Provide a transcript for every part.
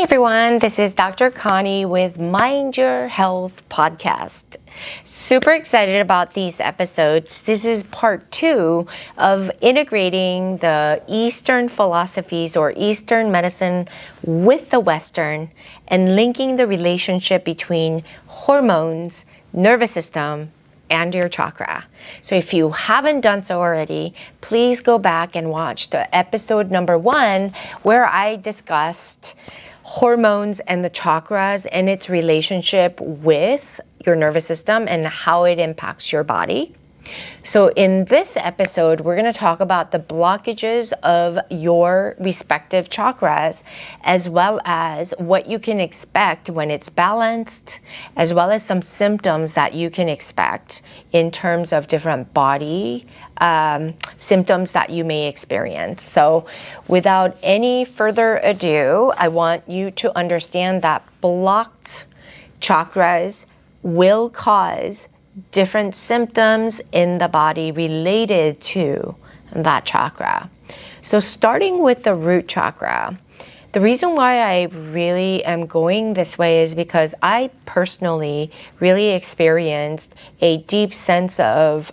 everyone, this is Dr. Connie with Mind Your Health podcast. Super excited about these episodes. This is part 2 of integrating the Eastern philosophies or Eastern medicine with the Western and linking the relationship between hormones, nervous system, and your chakra. So if you haven't done so already, please go back and watch the episode number 1 where I discussed hormones and the chakras and its relationship with your nervous system and how it impacts your body. So in this episode, we're going to talk about the blockages of your respective chakras, as well as what you can expect when it's balanced, as well as some symptoms that you can expect in terms of different body symptoms that you may experience. So without any further ado, I want you to understand that blocked chakras will cause different symptoms in the body related to that chakra. So starting with the root chakra, the reason why I really am going this way is because I personally really experienced a deep sense of,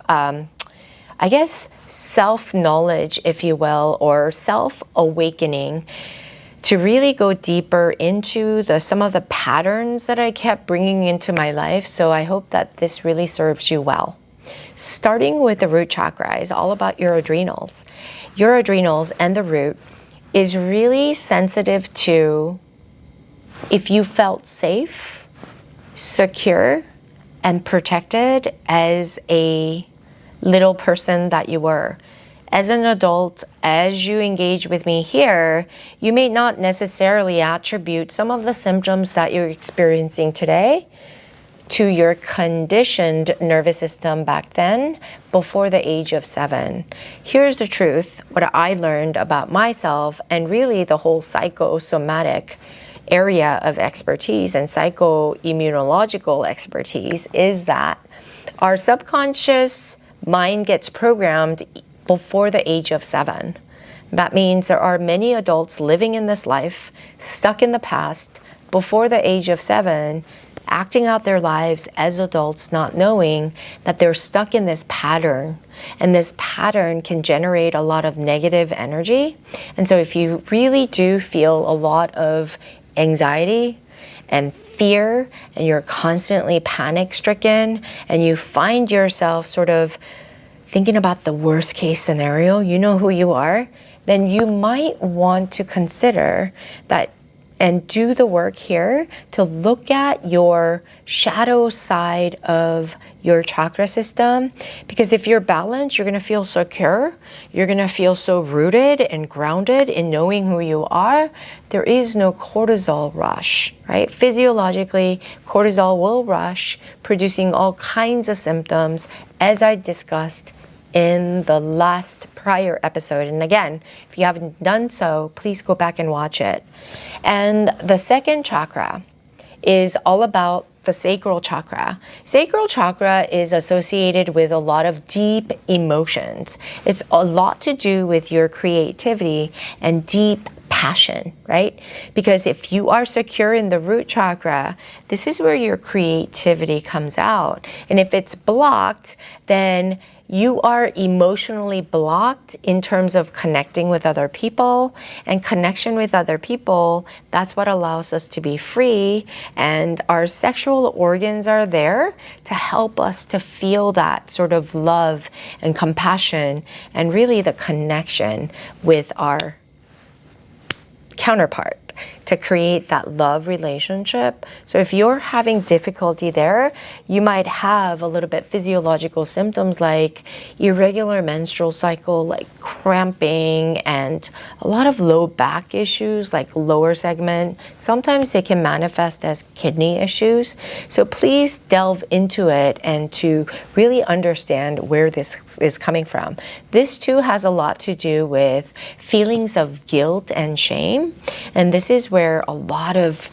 self-knowledge, if you will, or self-awakening to really go deeper into some of the patterns that I kept bringing into my life. So I hope that this really serves you well. Starting with the root chakra is all about your adrenals. Your adrenals and the root is really sensitive to if you felt safe, secure, and protected as a little person that you were. As an adult, as you engage with me here, you may not necessarily attribute some of the symptoms that you're experiencing today to your conditioned nervous system back then, before the age of 7. Here's the truth, what I learned about myself and really the whole psychosomatic area of expertise and psychoimmunological expertise is that our subconscious mind gets programmed before the age of 7. That means there are many adults living in this life, stuck in the past, before the age of 7, acting out their lives as adults, not knowing that they're stuck in this pattern. And this pattern can generate a lot of negative energy. And so if you really do feel a lot of anxiety and fear, and you're constantly panic-stricken, and you find yourself sort of thinking about the worst case scenario, you know who you are, then you might want to consider that and do the work here to look at your shadow side of your chakra system. Because if you're balanced, you're going to feel secure. You're going to feel so rooted and grounded in knowing who you are. There is no cortisol rush, right? Physiologically, cortisol will rush, producing all kinds of symptoms, as I discussed in the last prior episode. And again, if you haven't done so, please go back and watch it. And the second chakra is all about the sacral chakra. Sacral chakra is associated with a lot of deep emotions. It's a lot to do with your creativity and deep passion, right? Because if you are secure in the root chakra, this is where your creativity comes out. And if it's blocked, then you are emotionally blocked in terms of connecting with other people, and connection with other people, that's what allows us to be free. And our sexual organs are there to help us to feel that sort of love and compassion and really the connection with our counterpart to create that love relationship. So if you're having difficulty there, you might have a little bit physiological symptoms like irregular menstrual cycle, like cramping, and a lot of low back issues like lower segment. Sometimes they can manifest as kidney issues. So please delve into it and to really understand where this is coming from. This too has a lot to do with feelings of guilt and shame. And this is where a lot of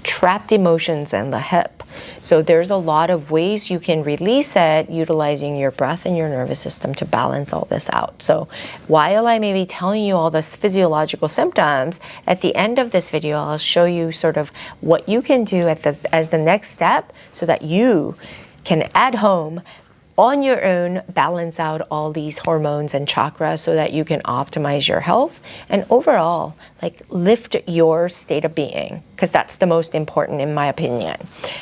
trapped emotions in the hip So there's a lot of ways you can release it utilizing your breath and your nervous system to balance all this out. So while I may be telling you all the physiological symptoms, at the end of this video, I'll show you sort of what you can do as the next step so that you can at home on your own balance out all these hormones and chakras so that you can optimize your health and overall like lift your state of being, because that's the most important in my opinion.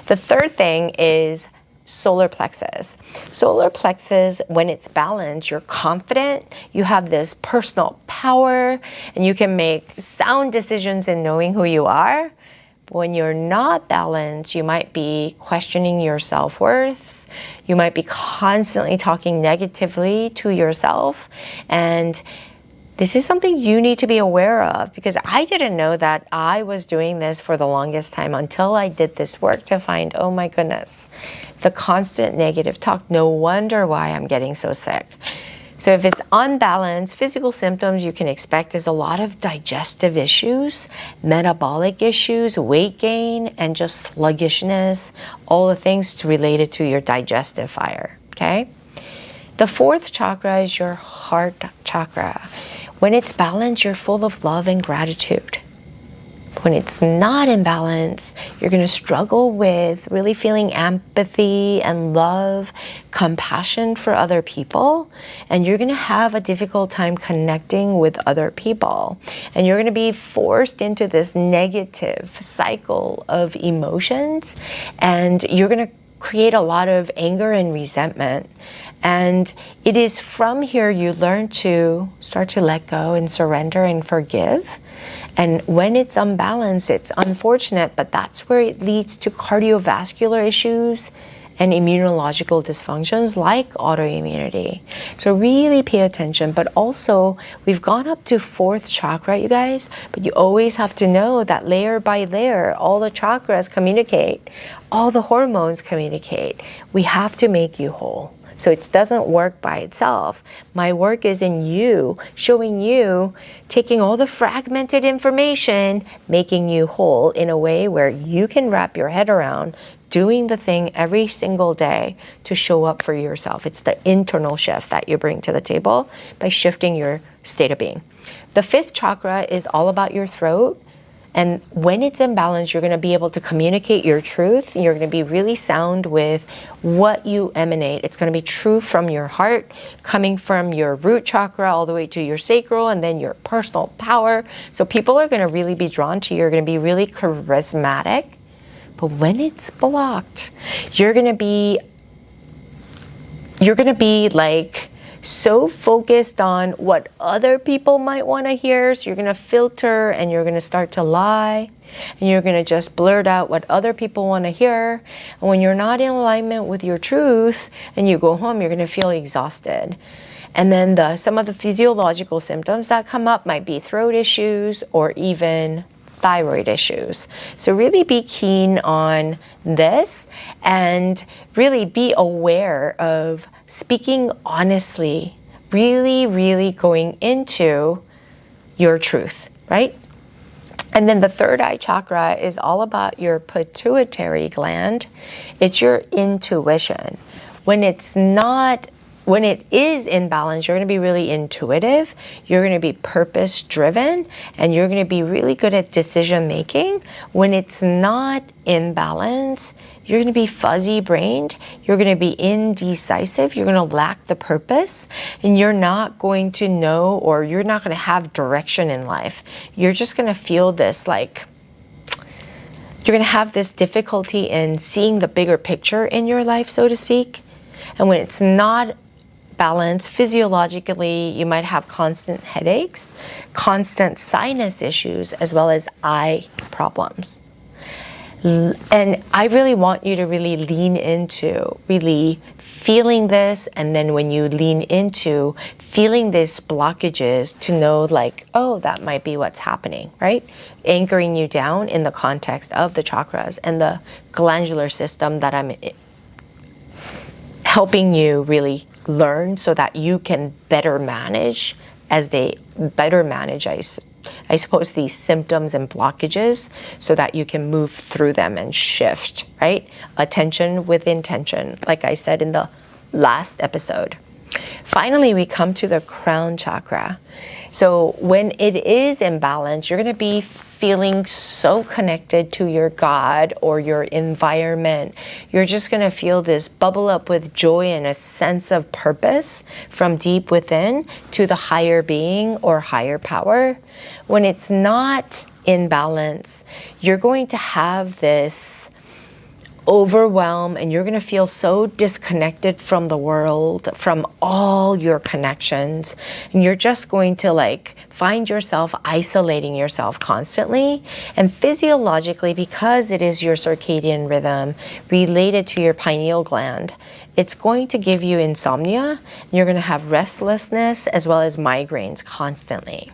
The third thing is solar plexus. Solar plexus, when it's balanced, you're confident, you have this personal power, and you can make sound decisions in knowing who you are. When you're not balanced, you might be questioning your self-worth. You might be constantly talking negatively to yourself. And this is something you need to be aware of, because I didn't know that I was doing this for the longest time until I did this work to find, oh my goodness, the constant negative talk. No wonder why I'm getting so sick. So if it's unbalanced, physical symptoms you can expect is a lot of digestive issues, metabolic issues, weight gain, and just sluggishness, all the things related to your digestive fire, okay? The fourth chakra is your heart chakra. When it's balanced, you're full of love and gratitude. When it's not in balance, you're going to struggle with really feeling empathy and love, compassion for other people, and you're going to have a difficult time connecting with other people. And you're going to be forced into this negative cycle of emotions, and you're going to create a lot of anger and resentment. And it is from here you learn to start to let go and surrender and forgive. And when it's unbalanced, it's unfortunate, but that's where it leads to cardiovascular issues and immunological dysfunctions like autoimmunity. So really pay attention. But also, we've gone up to fourth chakra, you guys, but you always have to know that layer by layer, all the chakras communicate, all the hormones communicate. We have to make you whole. So it doesn't work by itself. My work is in you, showing you, taking all the fragmented information, making you whole in a way where you can wrap your head around doing the thing every single day to show up for yourself. It's the internal shift that you bring to the table by shifting your state of being. The fifth chakra is all about your throat. And when it's imbalanced, you're going to be able to communicate your truth. You're going to be really sound with what you emanate. It's going to be true from your heart, coming from your root chakra all the way to your sacral, and then your personal power. So people are going to really be drawn to you. You're going to be really charismatic. But when it's blocked, you're going to be like so focused on what other people might want to hear. So you're going to filter and you're going to start to lie, and you're going to just blurt out what other people want to hear. And when you're not in alignment with your truth and you go home, you're going to feel exhausted. And then some of the physiological symptoms that come up might be throat issues or even thyroid issues. So really be keen on this and really be aware of speaking honestly, really going into your truth, right? And then the third eye chakra is all about your pituitary gland. It's your intuition. When it is in balance, you're going to be really intuitive, you're going to be purpose driven, and you're going to be really good at decision making. When it's not in balance, you're going to be fuzzy brained, you're going to be indecisive, you're going to lack the purpose, and you're not going to know, or you're not going to have direction in life. You're just going to feel this you're going to have this difficulty in seeing the bigger picture in your life, so to speak. And when it's not balanced physiologically, you might have constant headaches, constant sinus issues, as well as eye problems. And I really want you to really lean into really feeling this, and then when you lean into feeling these blockages, to know like, oh, that might be what's happening, right? Anchoring you down in the context of the chakras and the glandular system that I'm helping you really learn so that you can better manage I suppose, these symptoms and blockages so that you can move through them and shift, right? Attention with intention, like I said in the last episode. Finally, we come to the crown chakra. So when it is imbalanced, you're going to be feeling so connected to your God or your environment. You're just going to feel this bubble up with joy and a sense of purpose from deep within to the higher being or higher power. When it's not in balance, you're going to have this overwhelm, and you're going to feel so disconnected from the world, from all your connections, and you're just going to find yourself isolating yourself constantly. And physiologically, because it is your circadian rhythm related to your pineal gland, it's going to give you insomnia. You're going to have restlessness as well as migraines constantly.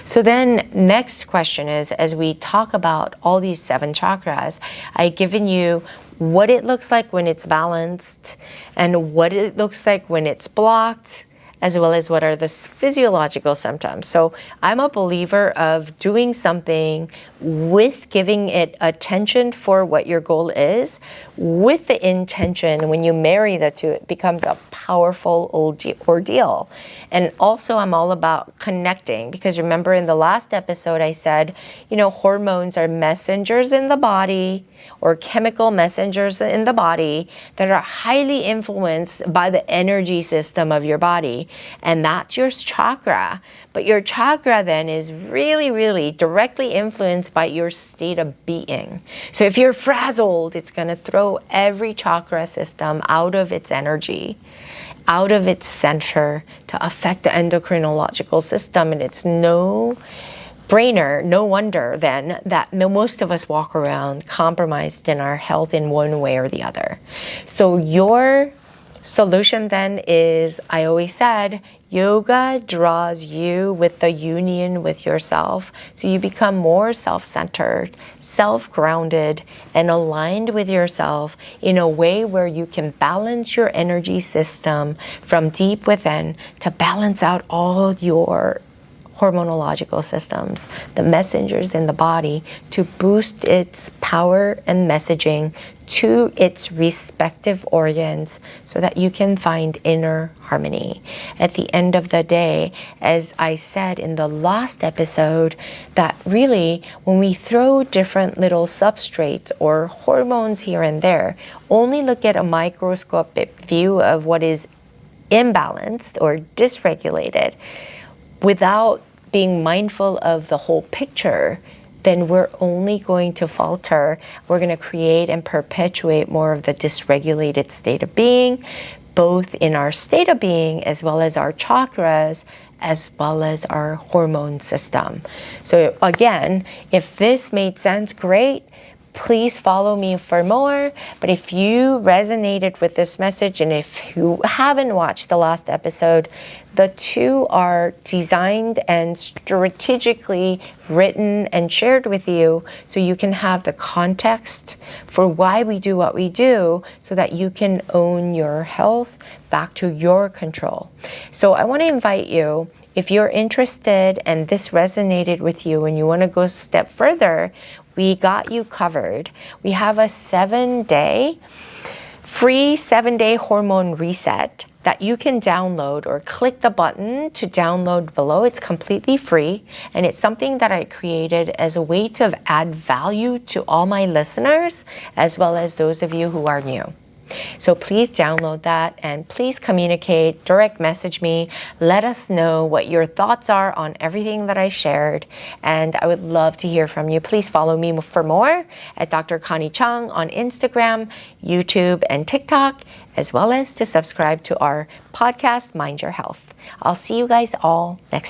So then next question is, as we talk about all these 7 chakras, I've given you what it looks like when it's balanced and what it looks like when it's blocked, as well as what are the physiological symptoms. So I'm a believer of doing something with giving it attention for what your goal is, with the intention. When you marry the two, it becomes a powerful ordeal. And also I'm all about connecting, because remember in the last episode I said, hormones are messengers in the body, or chemical messengers in the body that are highly influenced by the energy system of your body. And that's your chakra. But your chakra then is really, really directly influenced by your state of being. So if you're frazzled, it's going to throw every chakra system out of its energy, out of its center, to affect the endocrinological system. And it's no brainer, no wonder then that most of us walk around compromised in our health in one way or the other. So your solution then is, I always said, yoga draws you with the union with yourself. So you become more self-centered, self-grounded, and aligned with yourself in a way where you can balance your energy system from deep within to balance out all your hormonological systems, the messengers in the body, to boost its power and messaging to its respective organs so that you can find inner harmony. At the end of the day, as I said in the last episode, that really when we throw different little substrates or hormones here and there, only look at a microscopic view of what is imbalanced or dysregulated without being mindful of the whole picture, then we're only going to falter. We're going to create and perpetuate more of the dysregulated state of being, both in our state of being as well as our chakras, as well as our hormone system. So again, if this made sense, great. Please follow me for more. But if you resonated with this message, and if you haven't watched the last episode, the two are designed and strategically written and shared with you so you can have the context for why we do what we do, so that you can own your health back to your control. So I want to invite you, if you're interested and this resonated with you and you want to go a step further, we got you covered. We have a 7-day, free 7-day hormone reset that you can download, or click the button to download below. It's completely free, and it's something that I created as a way to add value to all my listeners, as well as those of you who are new. So please download that, and please communicate, direct message me, let us know what your thoughts are on everything that I shared, and I would love to hear from you. Please follow me for more at Dr. Connie Chung on Instagram, YouTube, and TikTok, as well as to subscribe to our podcast, Mind Your Health. I'll see you guys all next